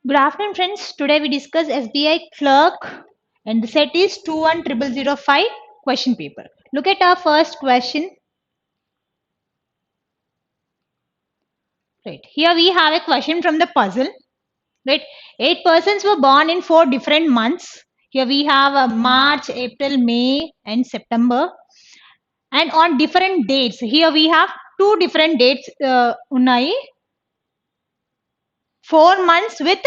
Good afternoon, friends. Today we discuss SBI Clerk and the set is 210005 question paper. Look at our first question. Right. Here we have a question from the puzzle. Right. 8 persons were born in 4 different months. Here we have March, April, May, and September. And on different dates. Here we have 2 different dates. Unnai. 4 months with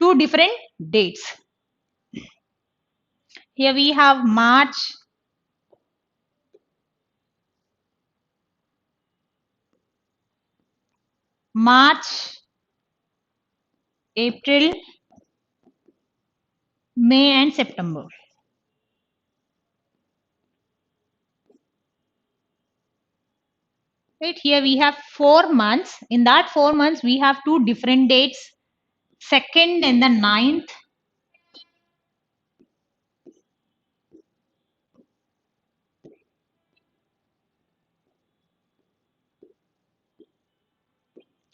2 different dates. Here we have March, April, May and September. Right, here we have 4 months. In that 4 months, we have 2 different dates, 2nd and the 9th.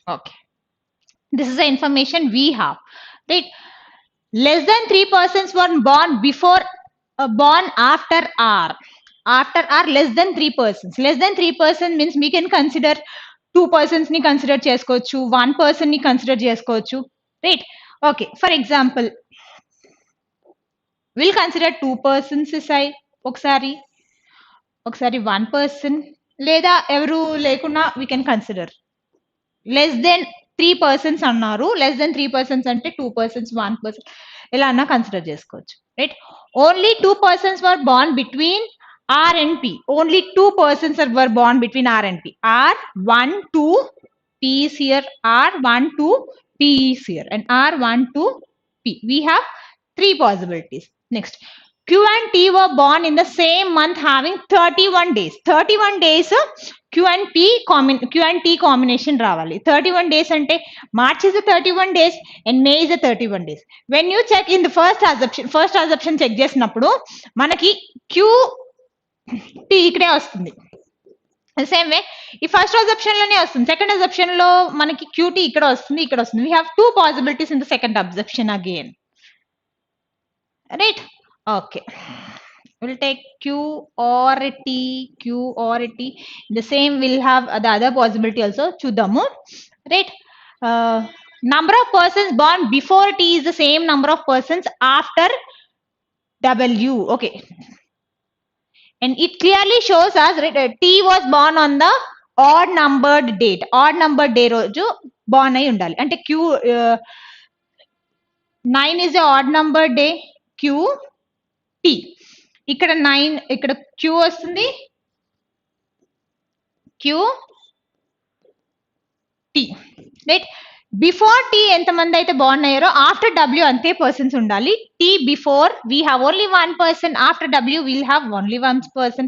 Okay. This is the information we have. Right. Less than 3 persons were born before, born after R. After R, less than 3 persons. Less than 3 persons means we can consider 2 persons ni consider cheskochu, 1 person ni consider cheskochu. Right. Okay. For example, we'll consider 2 persons sai ఒకసారి 1 person లేదా ఎవరు లేకున్నా we can consider less than 3 persons అన్నారు. less than 3 persons అంటే 2 persons 1 person ఎలా అన్నా consider చేసుకోవచ్చు. Right. Only 2 persons were born between R and P. Only 2 persons were born between R and P. R1 2 P is here. R1 2 P is here and R1 2 P. We have 3 possibilities. Next, Q and T were born in the same month having 31 days. 31 days Q and T combination రావాలి. 31 days అంటే March is the 31 days and May is the 31 days. When you check in the first assumption check చేసినప్పుడు మనకి Q T ఇక్కడే వస్తుంది. Same way ఈ first అసెప్షన్ లోనే వస్తుంది. Second అసెప్షన్ లో మనకి QT ఇక్కడ వస్తుంది, ఇక్కడ వస్తుంది. We have 2 possibilities in the second assumption again. Right? Okay. We'll take Q or T. The same will have the other possibility also. Chudamu. Right? Number of persons born before T is the same number of persons after W. Okay. And it clearly shows us, right, T was born on the odd numbered date. Odd numbered day roju born ayi undali. Ante Q 9 is a odd numbered day. Q T. ఇక్కడ 9 ఇక్కడ Q వస్తుంది. Q T. Right? Before T ఎంతమంది అయితే born అయ్యారో after W అంతే persons ఉండాలి. T before we have only 1 person. After W we'll have only 1 person.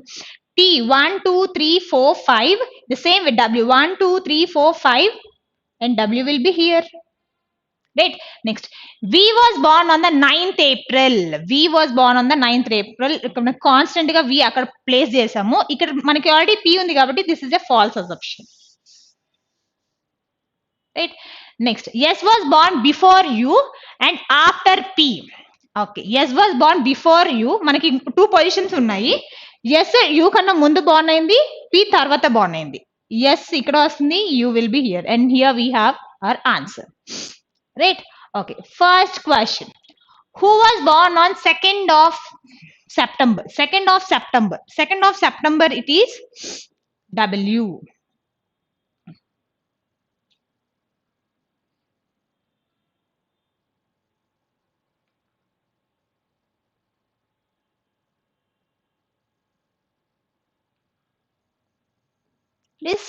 T 1 2 3 4 5. The same with W 1 2 3 4 5 and W will be here. Right? Next, V was born on the 9th April. V was born on the 9th April. Constant గా V అక్కడ place చేసాము. ఇక్కడ మనకి already P ఉంది కాబట్టి this is a false assumption. Right? Next, S was born before U and after P. Okay, S was born before U. మనకి 2 positions ఉన్నాయి. S U కన్నా ముందు born అయింది, P తర్వాత born అయింది. S ఇక్కడ వస్తుంది, U will be here and here we have our answer. Right? Okay, first question. Who was born on 2nd of September? 2nd of September. 2nd of September it is W. This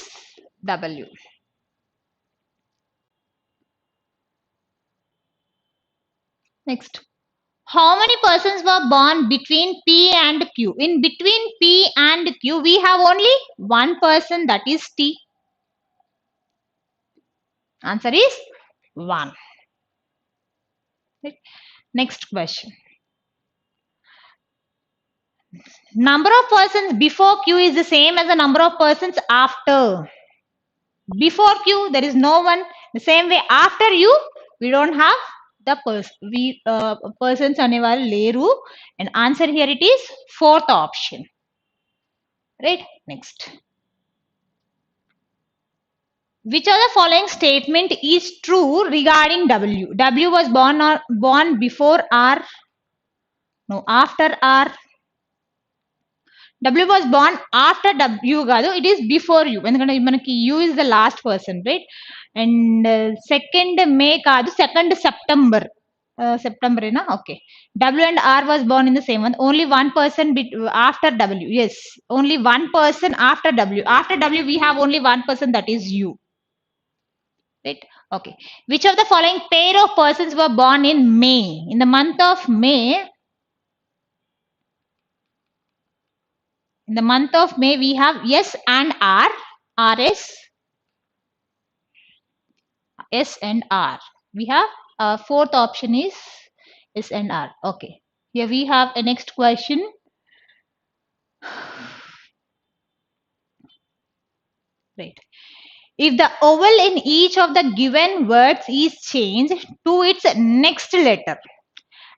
W. Next, how many persons were born between P and Q? In between P and Q, we have only 1 person, that is T. Answer is 1. Right. Next question. Number of persons before Q is the same as the number of persons after. Before Q, there is no one. The same way after U, we don't have the persons అనేవారు లేరు. And answer here it is fourth option. Right? Next. Which of the following statement is true regarding W? W was born before R? No, after R. W was born after W కాదు, it is before U. ఎందుకంటే మనకి U is the last person, right? And second May కాదు, second September. September na? Okay. W and R was born in the same month. Only one person after W. Yes, only one person after W. After W we have only one person, that is U. Right? Okay. Which of the following pair of persons were born in May? In the month of May, in the month of May, we have S and R, RS, S and R. We have fourth option is S and R. Okay. Here we have a next question. Right. If the vowel in each of the given words is changed to its next letter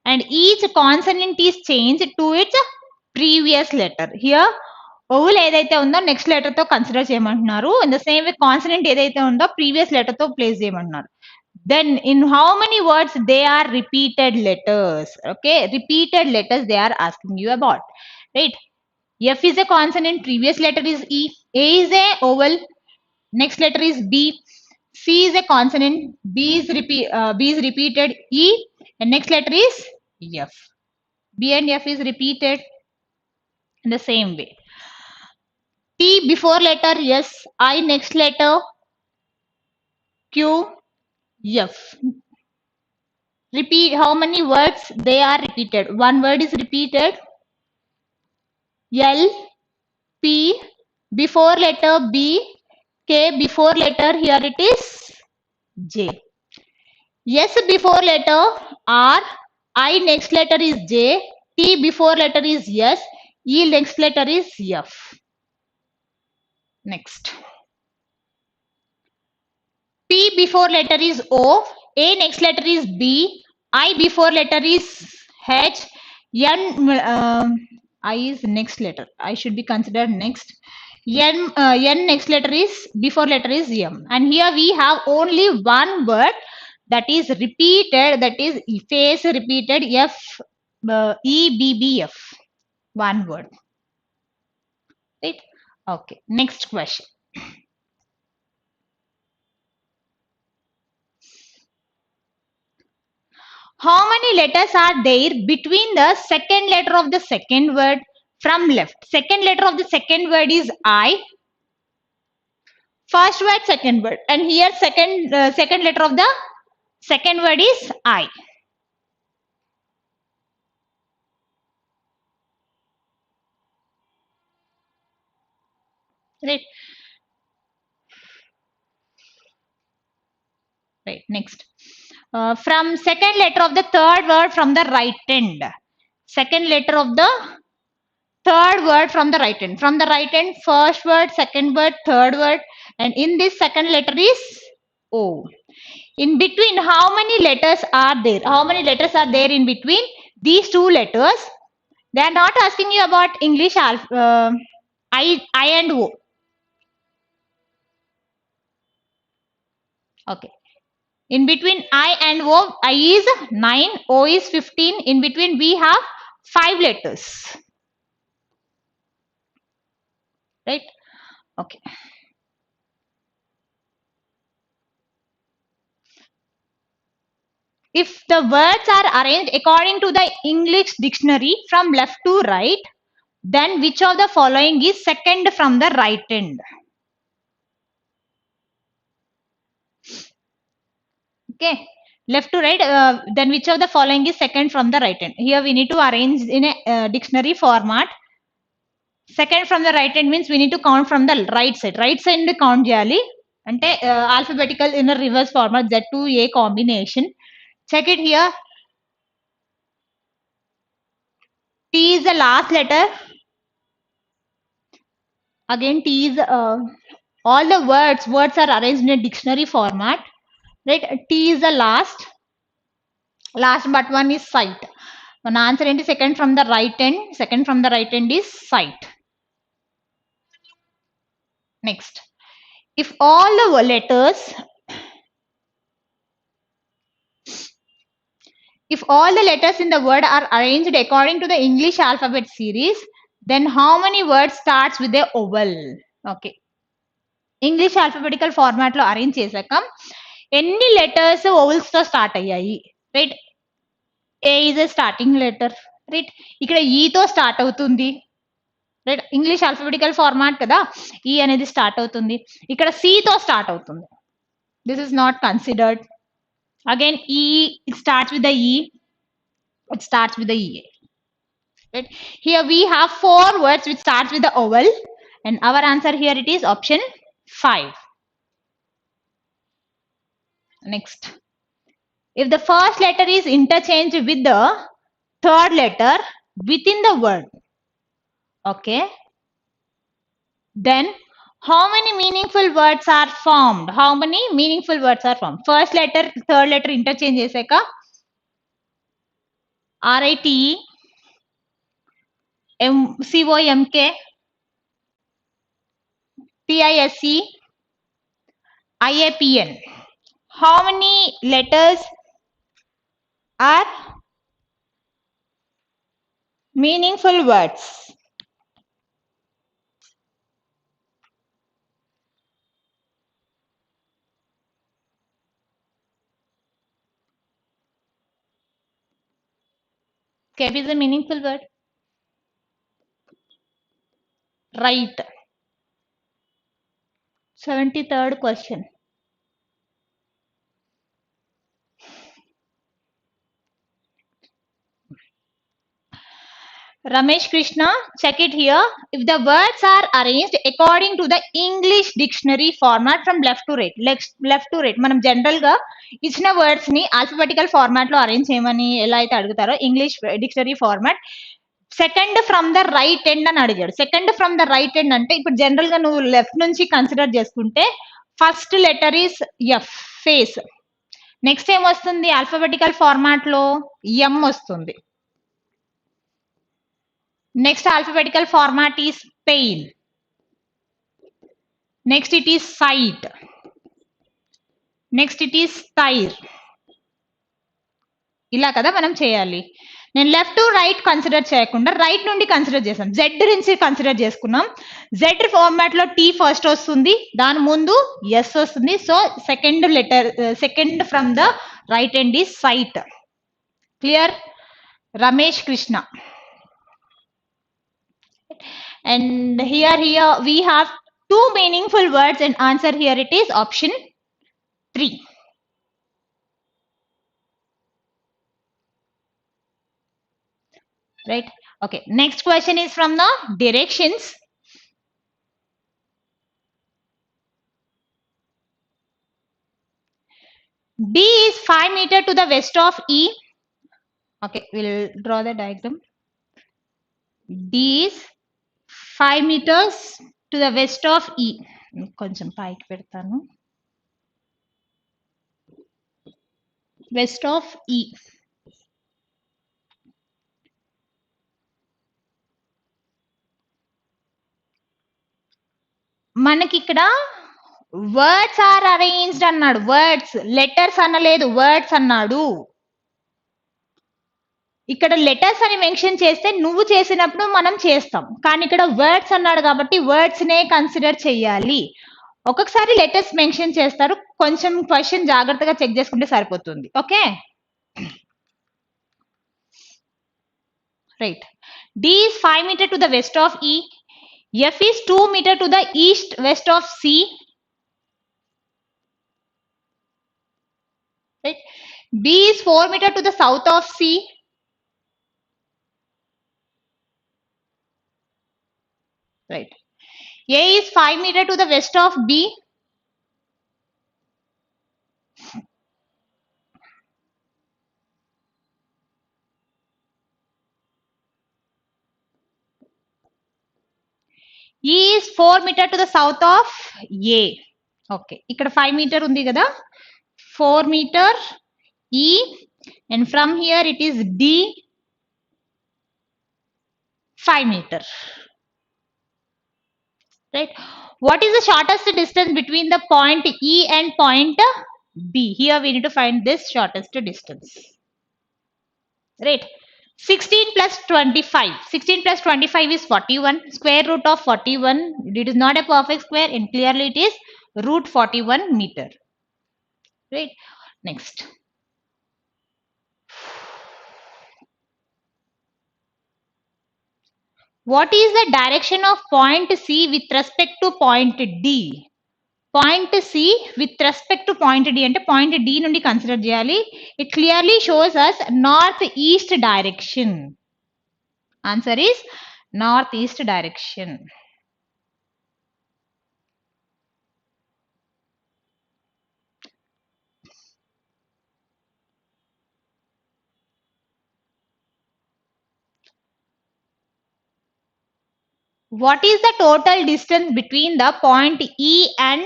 and each consonant is changed to its previous letter, here vowel ఏదైతే ఉందో next letter తో consider చేయమంటున్నారు. In the same way consonant ఏదైతే ఉందో previous letter తో place చేయమంటున్నారు. Then in how many words they are repeated letters? Okay, repeated letters they are asking you about. Right? F is a consonant, previous letter is E. A is a vowel, next letter is B. C is a consonant, B is repeated E, and next letter is F. B and F is repeated in the same way. T before letter S, I next letter Q, F. Repeat how many words they are repeated. One word is repeated. L, P before letter B, K before letter, here it is J. S before letter R, I next letter is J, T before letter is S, E next letter is F. Next. P before letter is O, A next letter is B, I before letter is H, N I is next letter. I should be considered next. N next letter is before letter is M. And here we have only one word that is repeated, that is face repeated, F, E, B, B, F. One word. Right? Okay. Next question. How many letters are there between the second letter of the second word from left? Second letter of the second word is I. First word, second word. And here second letter of the second word is I. Right. Right. Next. From second letter of the third word from the right end. Second letter of the third word from the right end. From the right end, first word, second word, third word. And in this second letter is O. In between, how many letters are there? How many letters are there in between these two letters? They are not asking you about English I and O. Okay. In between I and O, I is 9, O is 15. In between we have 5 letters. Right? Okay. If the words are arranged according to the English dictionary from left to right, then which of the following is second from the right end? Okay. Left to right, then which of the following is second from the right end? Here we need to arrange in a dictionary format. Second from the right end means we need to count from the right side. Right side count చేయాలి అంటే alphabetical in a reverse format, Z2A combination. Check it here. T is the last letter. Again T is all the words are arranged in a dictionary format. Right? T is the last. Last but one is site. One answer into second from the right end. Second from the right end is site. Next, if all the letters in the word are arranged according to the English alphabet series, then how many words starts with a vowel? Okay. English alphabetical format lo arrange chesaka ఎన్ని letters vowels తో start అయ్యాయి, right? A is a starting letter, right? ఇక్కడ ఈ తో start అవుతుంది, right? English alphabetical format కదా, ఈ అనేది స్టార్ట్ అవుతుంది. ఇక్కడ సి తో స్టార్ట్ అవుతుంది. This is not considered. Again ఈ ఇట్ స్టార్ట్స్ విత్ ద ఈ, it starts with the e, right? Here we have 4 words which starts with the vowel, and our answer here it is option 5. Next, if the first letter is interchanged with the third letter within the word, okay, then how many meaningful words are formed? How many meaningful words are formed? First letter, third letter interchange chesaka RITE, COMK, TISE, IAPN. How many letters are meaningful words? Cap is a meaningful word. Right. 73rd question. Ramesh Krishna, check it here. If the words are arranged according to the English dictionary format from left to right. Left to right. మనం general గా ఇచ్చిన words ని alphabetical format లో arrange చేయమని ఎలా అయితే అడుగుతారో English dictionary format, second from the right end అని అడిగాడు. Second from the right end అంటే ఇప్పుడు జనరల్ గా నువ్వు లెఫ్ట్ నుంచి కన్సిడర్ చేసుకుంటే first letter is F, face. Next ఏం వస్తుంది ఆల్ఫాబెటికల్ ఫార్మాట్ లో? ఎం వస్తుంది. Next alphabetical format is pain. Next it is sight. Next it is tire. ఇలా కదా మనం చేయాలి. నేను లెఫ్ట్ టు రైట్ కన్సిడర్ చేయకుండా రైట్ నుండి కన్సిడర్ చేసాం. జెడ్ నుంచి కన్సిడర్ చేసుకున్నాం. జెడ్ ఫార్మాట్ లో టీ ఫస్ట్ వస్తుంది, దాని ముందు ఎస్ వస్తుంది. So second letter, second from the right end is sight. Clear? Ramesh Krishna. And here we have 2 meaningful words, and answer here it is option 3. Right? Okay. Next question is from the directions. D is 5 meters to the west of E. Okay, we'll draw the diagram. D is 5 meters to the west of E. కొంచెం పైకి పెడతాను. West of E. మనకి ఇక్కడ words are arranged అన్నాడు. Words, letters అనలేదు, words అన్నాడు. ఇక్కడ letters అని మెన్షన్ చేస్తే నువ్వు చేసినప్పుడు మనం చేస్తాం, కానీ ఇక్కడ వర్డ్స్ అన్నాడు కాబట్టి వర్డ్స్ నే కన్సిడర్ చేయాలి. ఒక్కొక్కసారి లెటర్స్ మెన్షన్ చేస్తారు, కొంచెం క్వశ్చన్ జాగ్రత్తగా చెక్ చేసుకుంటే సరిపోతుంది. Okay, right. D is 5 meters to the west of E. F is 2 meters to the east west of C. Right. B is 4 meters to the south of C. Right. A is 5 meters to the west of B. E is 4 meters to the south of A. Okay. ఇక్కడ 5 meter ఉంది కదా, 4 meter E and from here it is D 5 meter. Right? What is the shortest distance between the point E and point B? Here we need to find this shortest distance. Right? 16 plus 25. 16 plus 25 is 41. Square root of 41. It is not a perfect square and clearly it is root 41 meter. Right? Next. What is the direction of point C with respect to point D? Point C with respect to point D ante point D nundi consider cheyali. It clearly shows us northeast direction. Answer is northeast direction. What is the total distance between the point E and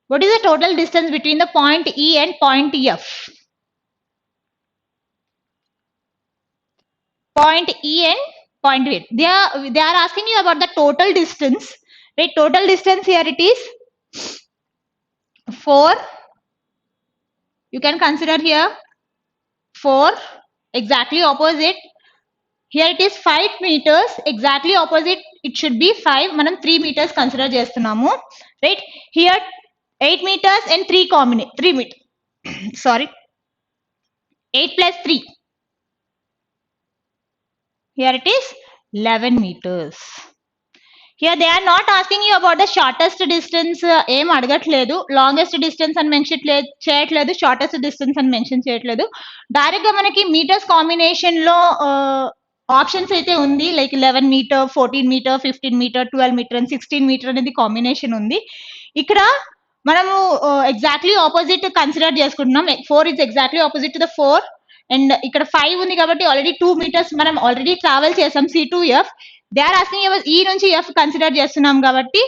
what is the total distance between the point E and point F? Point E and point F. They are asking you about the total distance. Right? Total distance here it is 4. You can consider here 4 exactly opposite. Here it is 5 meters exactly opposite. It should be 5. Manam 3 meters consider chestunnamo. Right? Here 8 meters and 3 meters. Sorry. 8 plus 3. Here it is 11 meters. Here they are not asking you about the shortest distance. Em adagatledu. Longest distance and mention cheyatledu. Shortest distance and mention cheyatledu. Direct ga manaki meters combination lo options aithe undi like 11 meter, 14 meter, 15 meter, 12 meter and 16 meter అనేది combination ఉంది. ఇక్కడ మనము exactly opposite consider చేసుకుంటున్నాం. 4 is exactly opposite to the 4 and ఇక్కడ 5 ఉంది కాబట్టి already 2 meters మనం already travel చేసాం C2F. దే ఆర్ ఆస్కింగ్ ఈ నుంచి F కన్సిడర్ చేస్తున్నాం కాబట్టి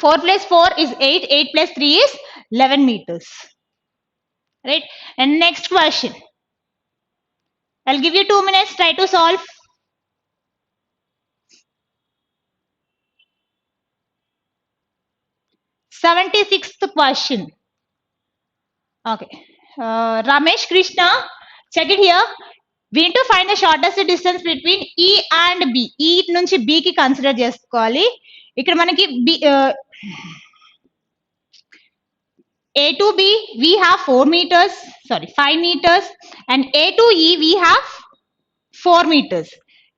4 plus 4 is 8. 8 plus 3 is 11 meters. Right? And next question. I'll give you 2 minutes. Try to solve. th question. Okay. Ramesh Krishna, check it here. We need to find the shortest distance between E and B. E నుంచి B కి consider చేసుకోవాలి. ఇక్కడ మనకి A to B we have 5 meters and A to E we have 4 meters.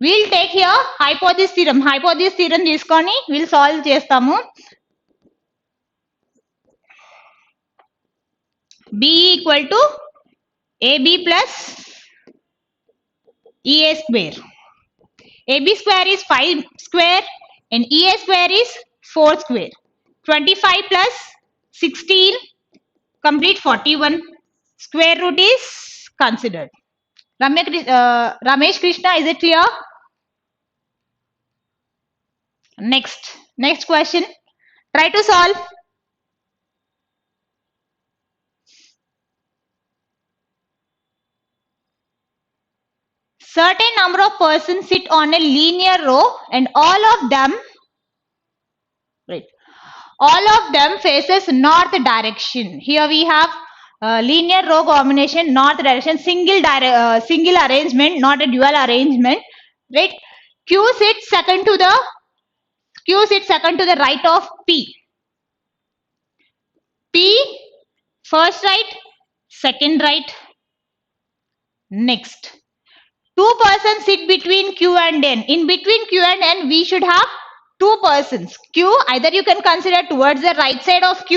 We'll take here hypothesis theorem తీసుకొని we'll solve చేస్తాము. B equal to AB plus EA square. AB square is 5 square and EA square is 4 square. 25 plus 16 complete 41. Square root is considered. Ramesh Krishna, is it clear? Next question. Try to solve. Certain number of persons sit on a linear row and all of them faces north direction. Here we have linear row combination, north direction, single arrangement, not a dual arrangement. Right? Q sits second to the right of P. P first right, second right. Next. 2 persons sit between Q and N. In between Q and N, we should have 2 persons. Q, either you can consider towards the right side of Q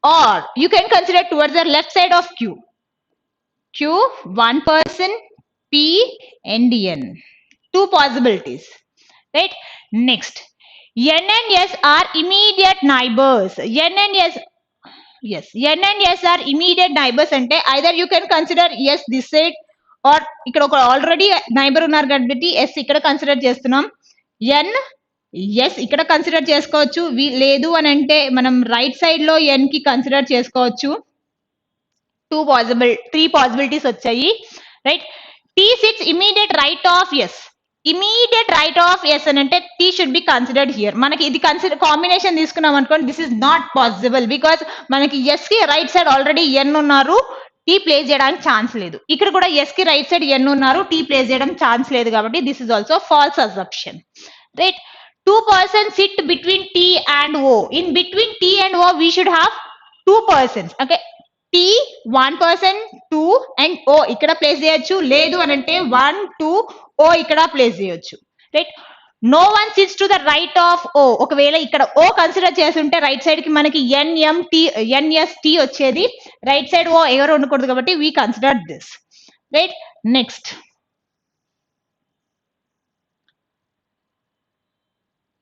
or you can consider towards the left side of Q. Q, 1 person, P and N. 2 possibilities. Right? Next. N and S are immediate neighbors. N and S are immediate neighbors ante either you can consider S this side or ఇక్కడ ఒక already neighbour ఉన్నారు కాబట్టి S ఇక్కడ consider చేస్తున్నాం. n yes ఇక్కడ consider చేసుకోవచ్చు, లేదు అని అంటే మనం రైట్ సైడ్ లో n కి కన్సిడర్ చేసుకోవచ్చు. త్రీ పాసిబిలిటీస్ వచ్చాయి, right. T sits immediate right of S. Immediate right of S అని అంటే T should be considered here. మనకి ఇది కన్సిడర్ కాంబినేషన్ తీసుకున్నాం అనుకోండి, this is not possible because మనకి ఎస్ కి రైట్ సైడ్ ఆల్రెడీ ఎన్ ఉన్నారు, టీ ప్లేస్ చేయడానికి ఛాన్స్ లేదు. ఇక్కడ కూడా ఎస్ కి రైట్ సైడ్ ఎన్ ఉన్నారు, టీ ప్లేస్ చేయడం ఛాన్స్ లేదు కాబట్టి this is also false assumption, right. Two persons sit between T and O. In between T and O, we should have two persons. Okay. T, one person, two, and O ఇక్కడ place చేయొచ్చు. లేదు అని అంటే 1, 2, O ఇక్కడ place చేయొచ్చు, right. No one sits to the right of O. ఒకవేళ ఇక్కడ O consider చేసి ఉంటే రైట్ సైడ్ కి మనకి NST వచ్చేది, రైట్ సైడ్ O ఎవరు ఉండకూడదు కాబట్టి we consider this, right. Next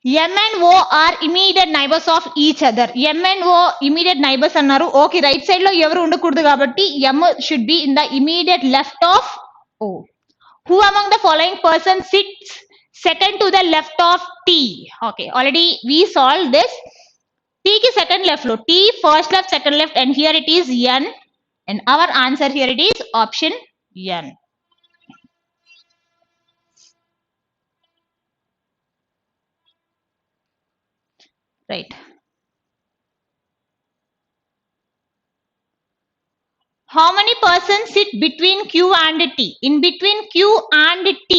M and O are immediate neighbors of each other. M and O immediate neighbors అన్నారు. ఓకే, రైట్ సైడ్ లో ఎవరు ఉండకూడదు కాబట్టి M should be in the immediate left of O. Who among the following persons sits second to the left of T? Okay, already we solved this. T ki second left lo, T first left, second left, and here it is N, and our answer here it is option N. Right. How many persons sit between Q and T? In between Q and T,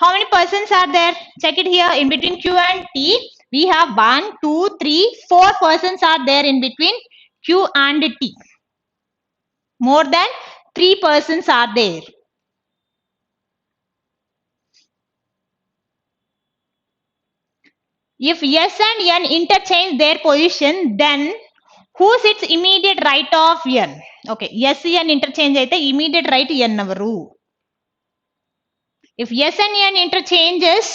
how many persons are there? Check it here. In between Q and T, we have 1, 2, 3, 4 persons are there in between Q and T. More than 3 persons are there. If S and N interchange their position, then who sits immediate right of N? Okay, S N interchange aithe immediate right N avaru. If S and N interchanges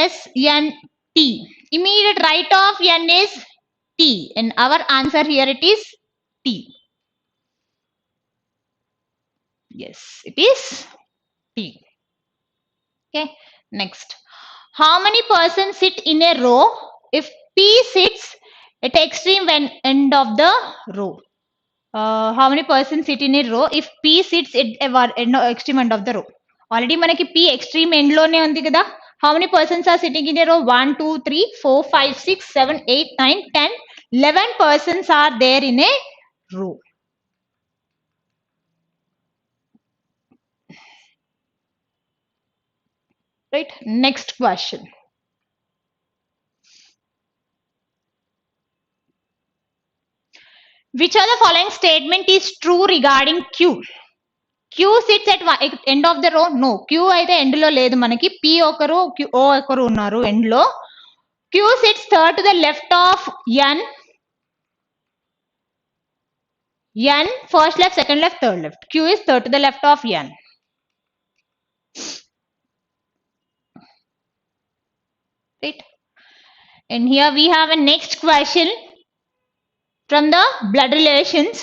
S N T, immediate right of N is T, and our answer here it is T. Yes, it is T. Okay, next. How many persons sit in a row if P sits at extreme end of the row? How many persons sit in a row if P sits at extreme end of the row? Already మనకి P extreme end లోనే ఉంది కదా. How many persons are sitting in a row? 1, 2, 3, 4, 5, 6, 7, 8, 9, 10, 11 persons are there in a row. Right, next question. Which of the following statement is true regarding Q? Q sits at end of the row? No, Q అయితే end లో లేదు మనకి. P ఒకరు, O ఒకరు ఉన్నారు end లో. Q sits third to the left of N. N first left, second left, third left. Q is third to the left of N. Right. And here we have a next question from the blood relations.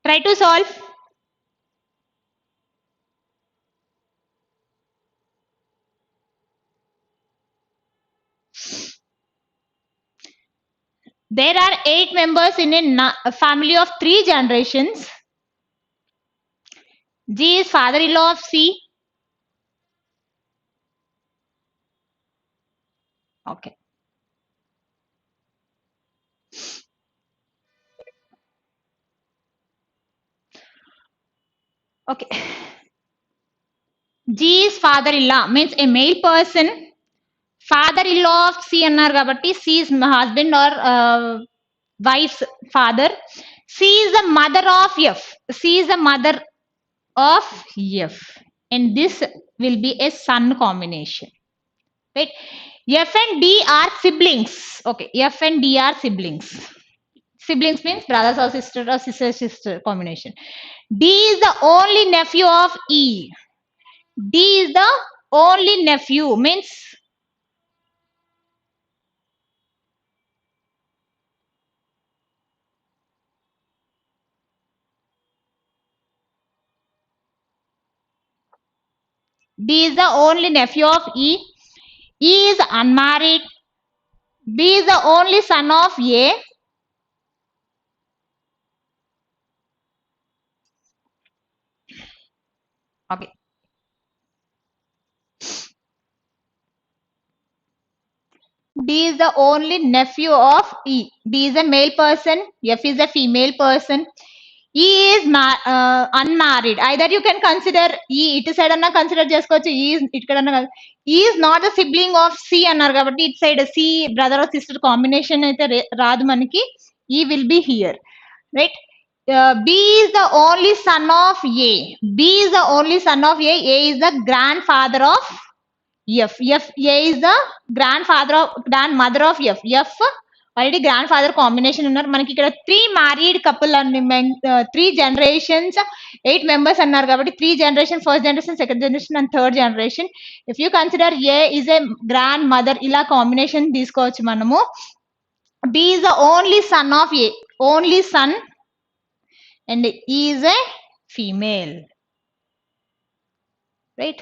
Try to solve. There are 8 members in a family of 3 generations. G is father-in-law of C. Okay. Okay. G is father-in-law means a male person. Father-in-law of C అన్నారు కాబట్టి C is husband or wife's father. C is the mother of F. C is the mother of F, and this will be a son combination. Right? F and D are siblings. Okay, F and D are siblings. Siblings means brothers or sister or sister combination. D is the only nephew of E. D is the only nephew means D is the only nephew of E. E is unmarried. B is the only son of A. Okay. D is the only nephew of E. D is a male person. F is a female person. E is unmarried. Either you can consider E ఇటు side అన్నా consider చేసుకోవచ్చు. E is ఇక్కడన్నా E is not the sibling of C అన్నారు కాబట్టి ఇటు side C brother or sister combination అయితే రాదు మనకి. E will be here, right? B is the only son of A. B is the only son of A. A is the grandfather of F. A is the grandmother of F. F already grandfather combination ఉన్నారు మనకి ఇక్కడ 3 married couple and 3 generations 8 members అన్నారు కాబట్టి 3 generation, first generation, second generation and third generation. If you consider A is a grandmother, ఇలా combination తీసుకోవచ్చు మనము. B is the only son of A, only son, and E is a female, right?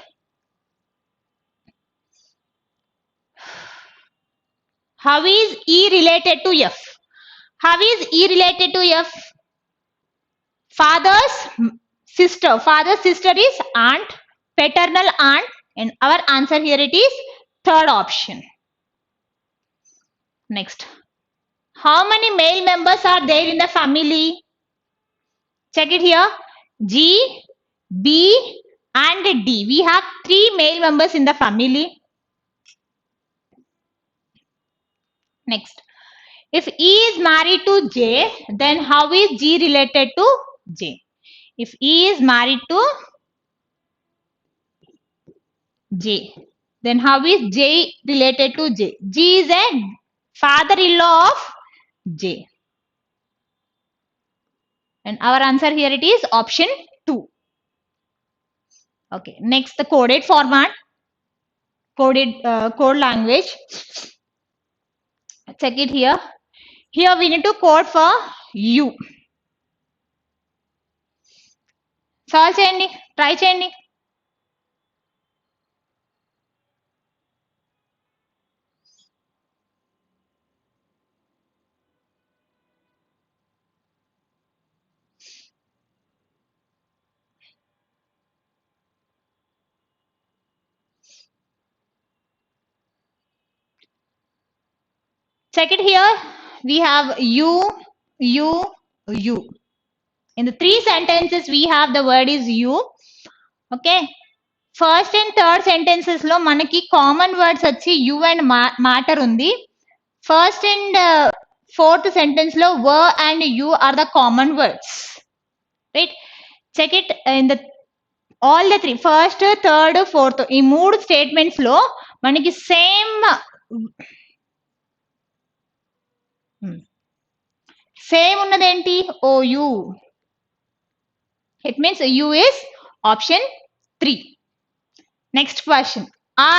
How is E related to F? How is E related to F? Father's sister. Father's sister is aunt, paternal aunt, and our answer here it is third option. Next. How many male members are there in the family? Check it here. G, B, and D. We have 3 male members in the family. Next. If E is married to J, then how is G related to J? If E is married to J, then how is J related to J? G is a father-in-law of J. And our answer here it is option 2. Okay, next the coded format, code language. Check it here. Here we need to code for U. Solve cheyandi, try cheyandi. Check it here. We have U, U, U. In the 3 sentences, we have the word is U. Okay. First and third sentences lo manaki common words vachi U and matter undi. First and fourth sentence lo were and U are the common words. Right? Check it in the all the 3. First, third, fourth. In mood statements lo manaki same ఉన్నదేంటి OU. It means U is option 3. Next question.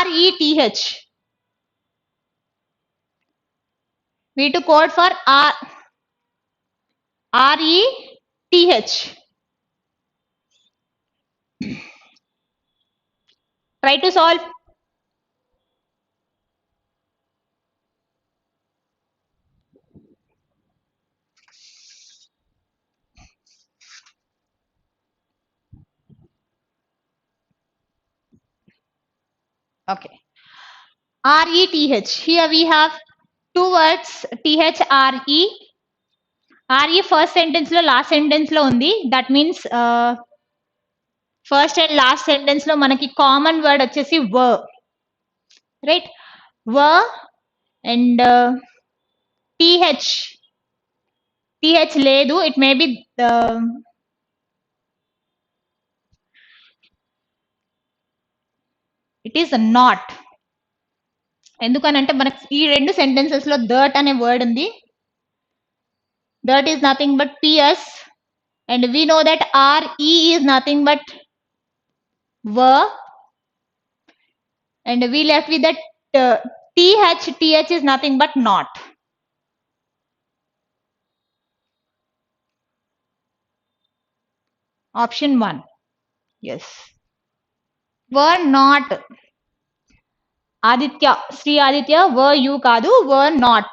RETH. We to code for RETH. Try to solve. Okay. RETH. Here we have 2 words THRE. RE first sentence lo last sentence lo undi. That means first and last sentence lo manaki common word vachesi were. Right? Were and TH లేదు. It may be it is not. ఎందుకనంటే మనకి ఈ 2 sentences లో that అనే word ఉంది. That is nothing but PS, and we know that RE is nothing but were, and we left with that TH is nothing but not. Option 1. Yes. were not. Aditya, Shri Aditya, were you కాదు, were not.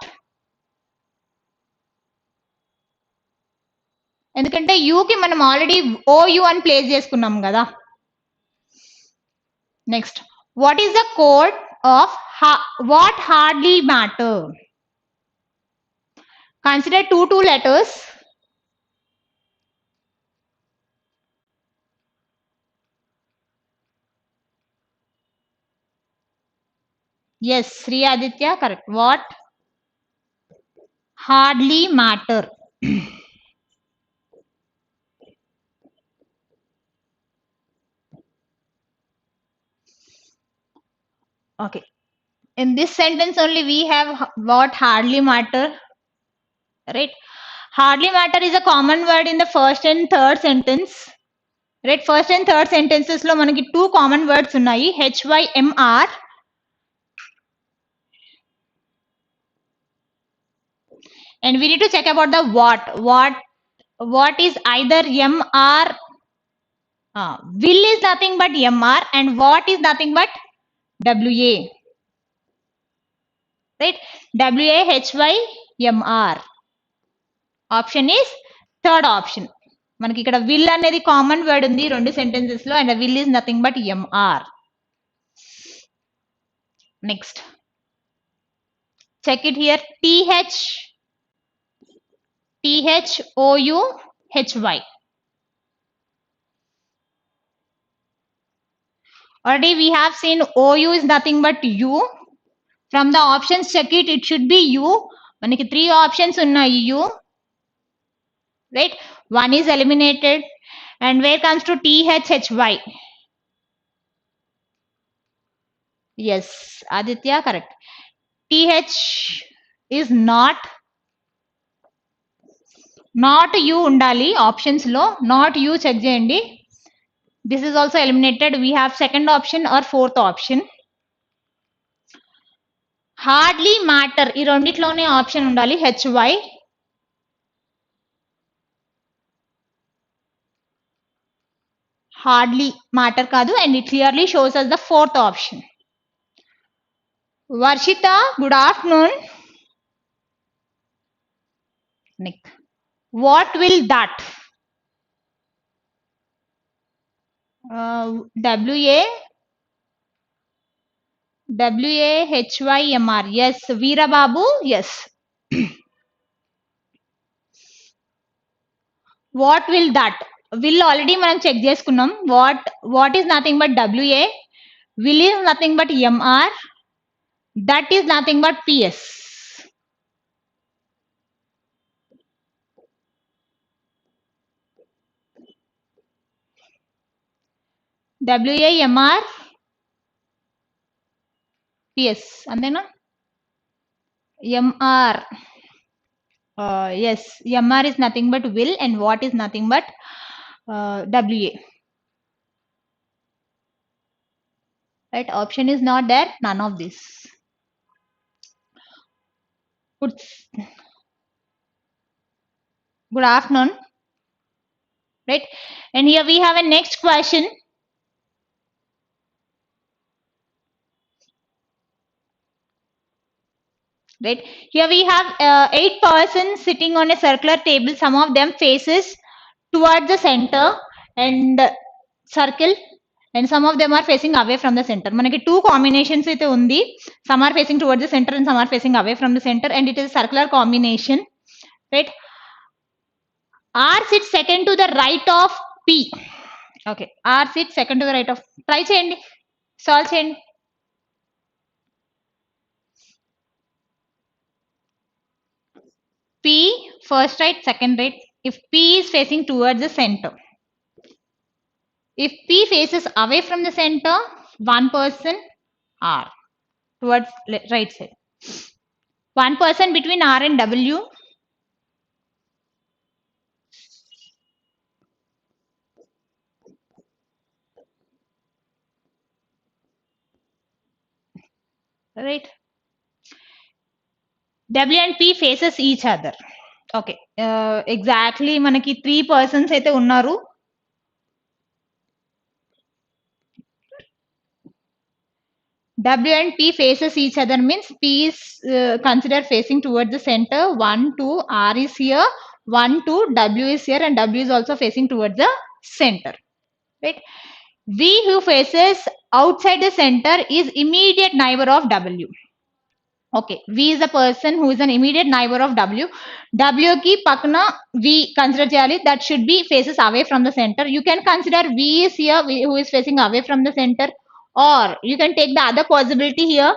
ఎందుకంటే యూకి మనం already OU అని place చేసుకున్నాం కదా. Next, what is the code of what hardly matter? Consider two letters. Yes, Sri Aditya, correct. What hardly matter? Okay. In this sentence only we have what hardly matter, right? Hardly matter is a common word in the first and third sentence, right? First and third sentences lo manaki two common words unnayi, HYMR. And we need to check about the what is either MR. Will is nothing but MR and what is nothing but WA, right? WAHYMR. Option is third option. మనకి ఇక్కడ will అనేది common word ఉంది రెండు sentences లో, and will is nothing but MR. Next, check it here. THOUHY. Already we have seen OU is nothing but U. From the options, check it. It should be U. మనకి 3 options ఉన్నాయి U, right? One is eliminated. And where comes to THHY? Yes, Aditya, correct. TH is not U undali options lo, not U check cheyandi. This is also eliminated. We have second option or fourth option. Hardly matter ఈ రెండిట్లోనే option ఉండాలి HY. Hardly matter కాదు, and it clearly shows us the fourth option. Varshita, good afternoon. Nick, what will that? WAHYMR. Yes, Veera Babu, yes. What will that? Will already మనం check చేసుకున్నాం. What is nothing but WA, will is nothing but MR, that is nothing but PS. WAMR PS అంతేనా? MR. Yes, MR is nothing but will, and what is nothing but WA. Right, option is not there, none of this. Good afternoon. Right, and here we have a next question. Right, here we have 8 persons sitting on a circular table. Some of them faces towards the center and circle, and some of them are facing away from the center. Manaki two combinations aithe undi. Some are facing towards the center and some are facing away from the center, and it is a circular combination. Right, R sits second to the right of P. Okay, R sits second to the right of. Try cheyandi, solve cheyandi. P first right, second right. If P is facing towards the center, if P faces away from the center, one person R towards right side. One person between R and W. Right, W and P faces each other. Okay, exactly manaki 3 persons aithe unnaru. W and P faces each other means P is considered facing towards the center. 1, 2, R is here. 1, 2, W is here, and W is also facing towards the center. Right? V who faces outside the center is immediate neighbor of W. Okay, V is a person who is an immediate neighbor of W. W ki pakna V consider cheyali, that should be faces away from the center. You can consider V is here, who is facing away from the center, or you can take the other possibility here.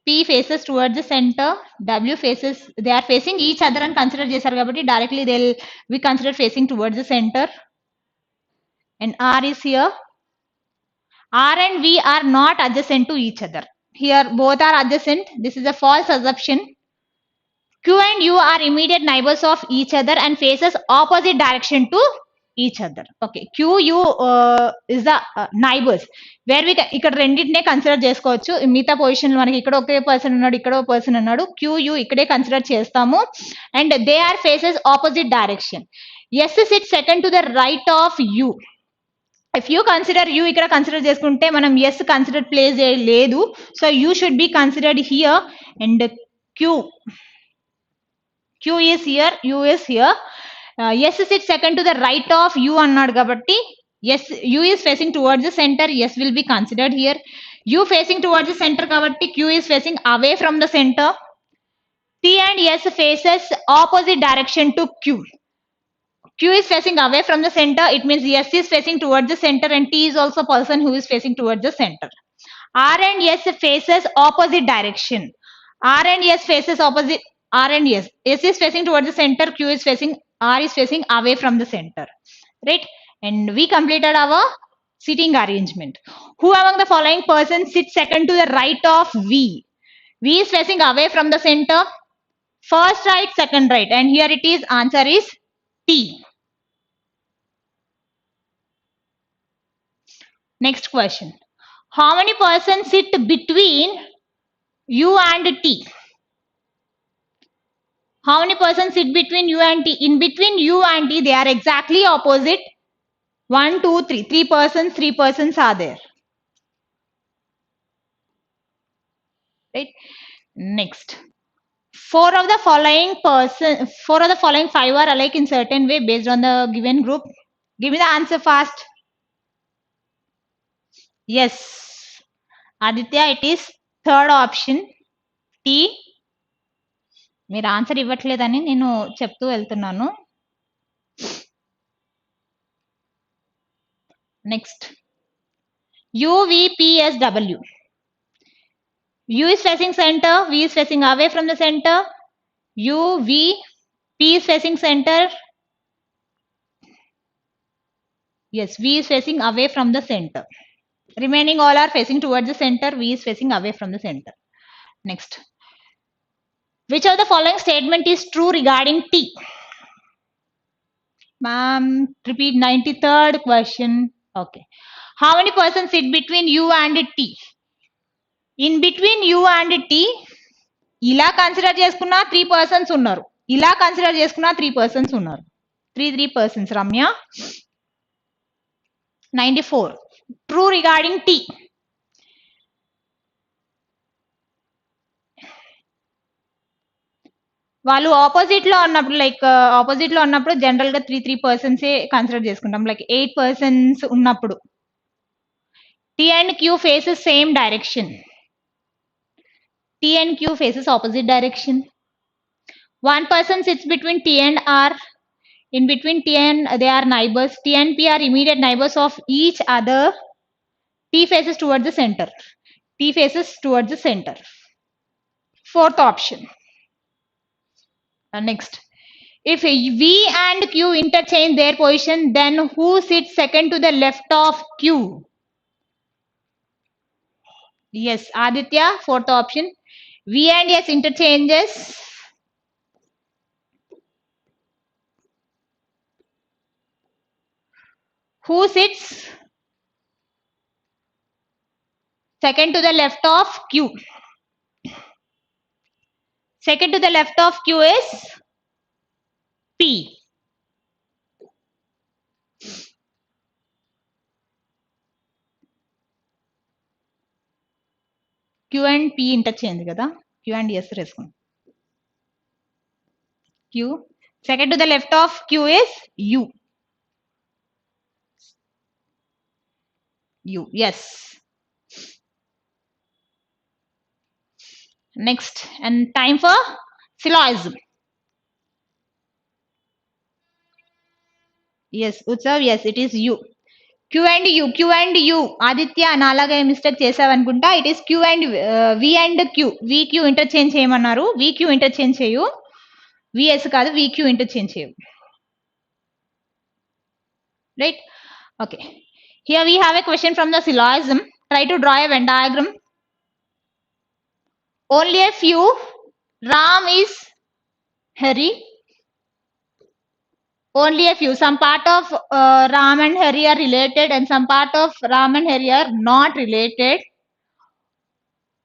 P faces towards the center, W faces, they are facing each other and consider chesaru kabatti directly they'll be considered facing towards the center. And R is here. R and V are not adjacent to each other. Here both are adjacent. This is a false assumption. Q and U are immediate neighbors of each other and faces opposite direction to each other. Okay, Q, U is the neighbors. Where we ఇక్కడ రెండింటినే consider చేసుకోవచ్చు. మిగతా position మనకి ఇక్కడ ఒకే person ఉన్నాడు, ఇక్కడ ఒక person ఉన్నాడు. Q, U ఇక్కడే కన్సిడర్ చేస్తాము. And they are faces opposite direction. S sits second to the right of U. If you consider U ఇక్కడ కన్సిడర్ చేసుకుంటే మనం S కన్సిడర్ ప్లేస్ లేదు. So U should be considered here and Q is here, U is here. S sits second to the right of U అన్నాడు కాబట్టి yes, U is facing towards the center, S will be considered here. U facing towards the center కాబట్టి Q is facing away from the center. T and S faces opposite direction to Q. Q is facing away from the center, it means S is facing towards the center and T is also person who is facing towards the center. R and S faces opposite direction. R and S faces opposite, R and S. S is facing towards the center, Q is facing, R is facing away from the center. Right? And we completed our seating arrangement. Who among the following persons sits second to the right of V? V is facing away from the center. First right, second right. And here it is, answer is T. Next question. How many persons sit between U and T? How many persons sit between U and T? In between U and T, they are exactly opposite. 1, 2, 3. 3 persons are there. Right? Next. Four of the following 5 are alike in certain way based on the given group. Give me the answer fast. Yes. Aditya, it is third option. T. మీరు answer ఇవ్వట్లేదని నేను చెప్తూ వెళ్తున్నాను. Next UVPSW. U is facing center, V is facing away from the center. P is facing center. Yes, V is facing away from the center. Remaining all are facing towards the center, V is facing away from the center. Next. Which of the following statement is true regarding T? Ma'am, repeat 93rd question. Okay. How many persons sit between U and T? In between U and T, ఇలా consider చేసుకున్న 3 persons ఉన్నారు. ఇలా consider చేసుకున్న 3 persons ఉన్నారు. 3 persons. Ramya 94. True regarding T. వాళ్ళు opposite లో ఉన్నప్పుడు opposite లో ఉన్నప్పుడు జనరల్ గా 3 persons కన్సిడర్ చేసుకుంటాం. లైక్ 8 persons ఉన్నప్పుడు T and Q faces same direction. T and Q faces opposite direction. One person sits between T and R. In between T and they are neighbors. T and P are immediate neighbors of each other. T faces towards the center. T faces towards the center. Fourth option. Next. If V and Q interchange their position, then who sits second to the left of Q? Yes, Aditya, fourth option. V and S interchanges. Who sits second to the left of Q? Second to the left of Q is P. Q and P interchange కదా, Q and S వేసుకోండి. Q. Second to the left of Q is U. U. Yes. Next, and time for syllogism. Yes, Utsav, yes, it is U. Q and U, Q and U. Aditya నాలాగా mistake చేసావనుకుంటా. It is Q and V and Q. VQ interchange చేయమన్నారు. VQ interchange చేయు. VS కాదు, VQ interchange చేయు. Right? Okay. Here we have a question from the syllogism. Try to draw a Venn diagram. Only a few. Ram is Hari. Only a few. Some part of Ram and Hari are related and some part of Ram and Hari are not related.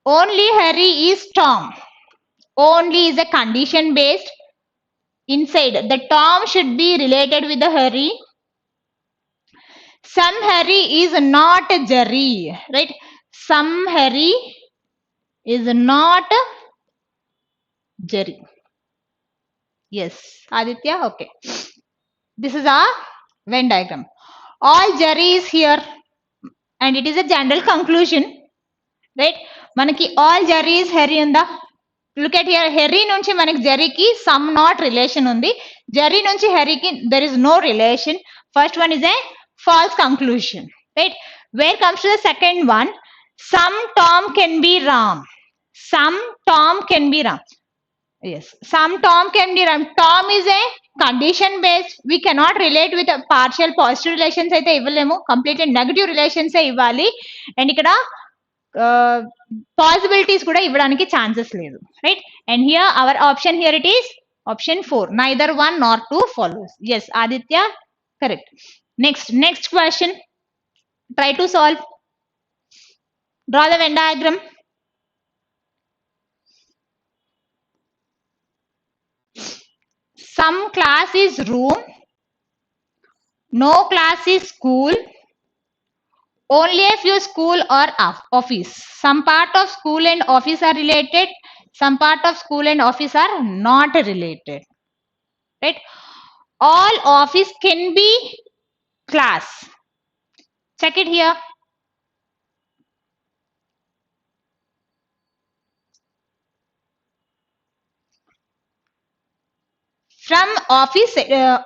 Only Hari is Tom. Only is a condition based. Inside the Tom should be related with the Hari. Some Hari is not Jerry, right? Some Hari is not Jerry. Yes, Aditya, okay. This is our Venn diagram. All Jerry is here and it is a general conclusion, right? Manaki all Jerry is Harry unda. Look at here, Harry nunchi manaki Jerry ki some not relation undi. Jerry nunchi Harry ki there is no relation. First one is a false conclusion, right? Where comes to the second one? Some Tom can be Ram. Some Tom can be Ram. Yes, some Tom can be Ram. Tom is a condition based. We cannot relate with a partial positive relations అయితే ఇవ్వలేము, completely negative relations ఇవ్వాలి. And ఇక్కడ possibilities కూడా ఇవ్వడానికి chances లేదు, right? And here our option here it is option 4, neither 1 nor 2 follows. Yes, Aditya, correct. Next question. Try to solve. Draw the Venn diagram. Some class is room, no class is school, only a few school or office. Some part of school and office are related, some part of school and office are not related, right? All office can be class. Check it here. From office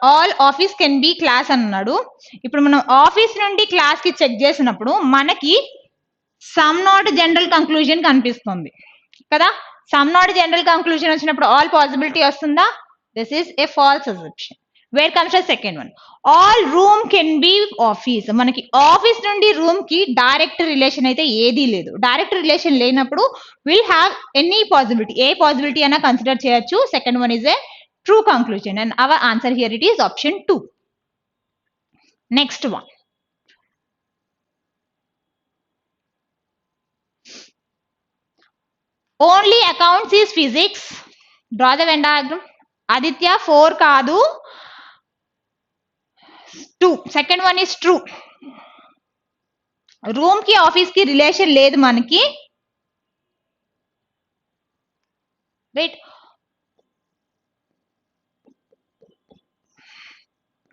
all office can be class అన్నాడు. ఇప్పుడు మనం office నుండి class కి check చేసినప్పుడు మనకి some not general conclusion కనిపిస్తుంది కదా. Some not general conclusion వచ్చినప్పుడు ఆల్ పాసిబిలిటీ వస్తుందా? This is a false assumption. Where comes the second one? All room can be office. మనకి ఆఫీస్ నుండి రూమ్ కి డైరెక్ట్ రిలేషన్ అయితే ఏదీ లేదు. డైరెక్ట్ రిలేషన్ లేనప్పుడు will have any possibility, a possibility అయినా కన్సిడర్ చేయొచ్చు. Second one is a true conclusion and our answer here it is option 2. Next one. Only accounts is physics. Draw the Venn diagram. Aditya 4 kaadu, 2. Second one is true. Room ki office ki relation లేదు మనకి, right?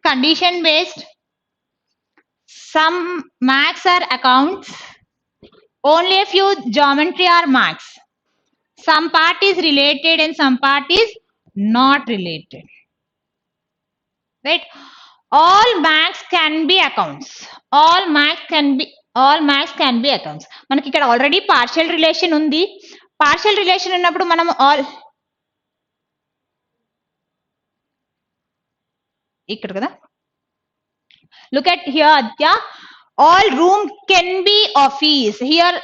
Condition based. Some maths are accounts, only a few geometry are maths. Some part is related and some part is not related, right? All maths can be accounts. All maths can be accounts. మనకి ఇక్కడ already partial relation ఉంది. Partial relation ఉన్నప్పుడు మనం all ఇక్కడ కదా. Look at here Aditya, all room can be office. Here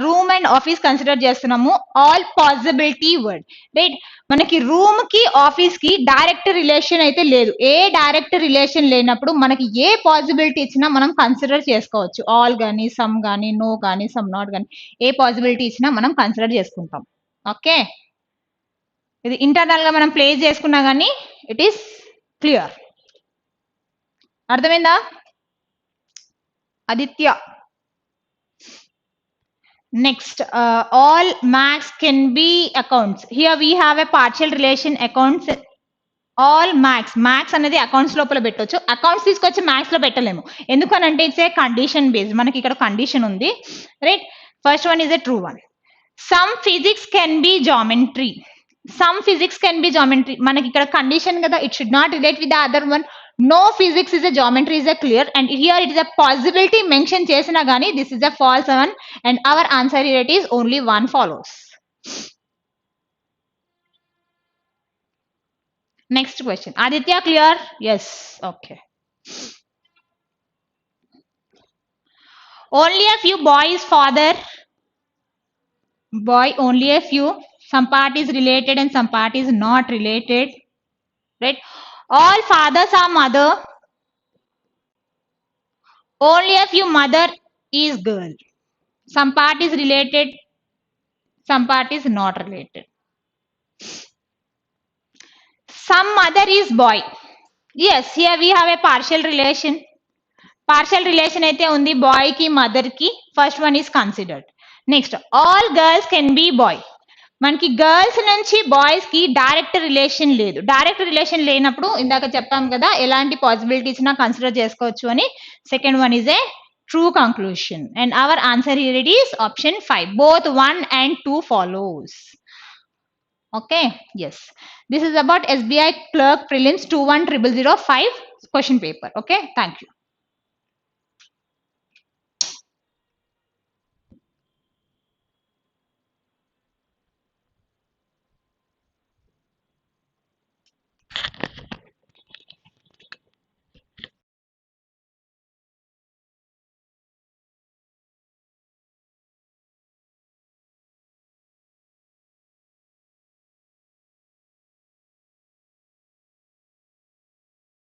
room and office consider చేస్తున్నాము. All possibility word, right? మనకి room కి ఆఫీస్ కి డైరెక్ట్ రిలేషన్ అయితే లేదు. ఏ డైరెక్ట్ రిలేషన్ లేనప్పుడు మనకి ఏ పాసిబిలిటీ ఇచ్చినా మనం కన్సిడర్ చేసుకోవచ్చు. ఆల్ కానీ, సమ్ కానీ, నో కానీ, సమ్ నాట్ కానీ, ఏ పాసిబిలిటీ ఇచ్చినా మనం కన్సిడర్ చేసుకుంటాం. ఓకే, ఇది ఇంటర్నల్ గా మనం ప్లేస్ చేసుకున్నా కానీ ఇట్ ఈస్ క్లియర్. అర్థమైందా Aditya? Next, all max can be accounts. Here we have a partial relation accounts. All max అనేది అకౌంట్స్ లోపల పెట్టొచ్చు. అకౌంట్స్ తీసుకొచ్చి మ్యాథ్స్ లో పెట్టలేము. ఎందుకనంటే ఇట్స్ ఏ కండిషన్ బేస్డ్. మనకి ఇక్కడ కండిషన్ ఉంది, right? First one is a true one. Some physics can be geometry. Some physics can be geometry. మనకి ఇక్కడ కండిషన్ కదా, it should not relate with the other one. No physics is a geometry is a clear, and here it is a possibility mention చేసినా గానీ this is a false one, and our answer rate is only one follows. Next question. Aditya, clear? Yes. Okay. Only a few boys' father. Boy, only a few. Some part is related and some part is not related. Right? All fathers are mother. Only a few mother is girl. Some part is related. Some part is not related. Some mother is boy. Yes, here we have a partial relation. Partial relation అయితే ఉంది bye కి mother కి. First one is considered. Next, all girls can be boy. మనకి girls నుంచి boys కి direct relation లేదు. Direct relation లేనప్పుడు ఇందాక చెప్పాం కదా ఎలాంటి పాసిబిలిటీస్ నా కన్సిడర్ చేసుకోవచ్చు అని. Second one is a true conclusion, and our answer here it is option 5. Both 1 and 2 follows. Okay, yes, this is about SBI Clerk Prelims 210005 question paper. Okay, thank you.